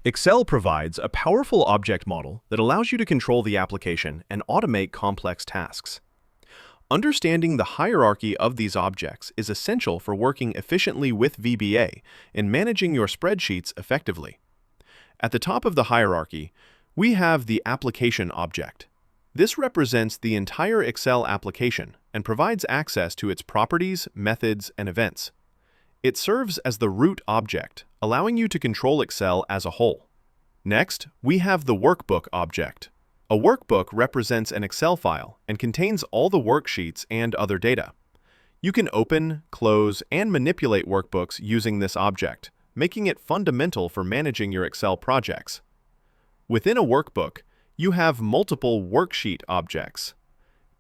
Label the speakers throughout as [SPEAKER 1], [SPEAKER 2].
[SPEAKER 1] Excel provides a powerful object model that allows you to control the application and automate complex tasks. Understanding the hierarchy of these objects is essential for working efficiently with VBA and managing your spreadsheets effectively. At the top of the hierarchy, we have the application object. This represents the entire Excel application and provides access to its properties, methods, and events. It serves as the root object, allowing you to control Excel as a whole. Next, we have the Workbook object. A workbook represents an Excel file and contains all the worksheets and other data. You can open, close, and manipulate workbooks using this object, making it fundamental for managing your Excel projects. Within a workbook, you have multiple worksheet objects.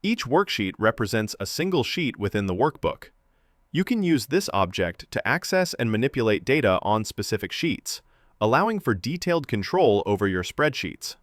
[SPEAKER 1] Each worksheet represents a single sheet within the workbook. You can use this object to access and manipulate data on specific sheets, allowing for detailed control over your spreadsheets.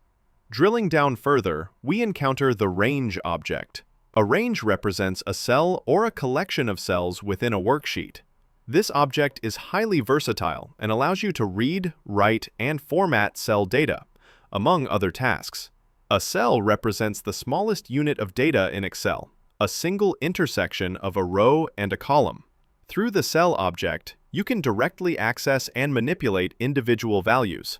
[SPEAKER 1] Drilling down further, we encounter the range object. A range represents a cell or a collection of cells within a worksheet. This object is highly versatile and allows you to read, write, and format cell data, among other tasks. A cell represents the smallest unit of data in Excel, a single intersection of a row and a column. Through the cell object, you can directly access and manipulate individual values,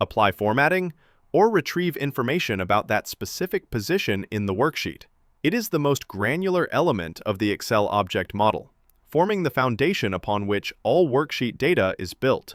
[SPEAKER 1] apply formatting, or retrieve information about that specific position in the worksheet. It is the most granular element of the Excel object model, forming the foundation upon which all worksheet data is built.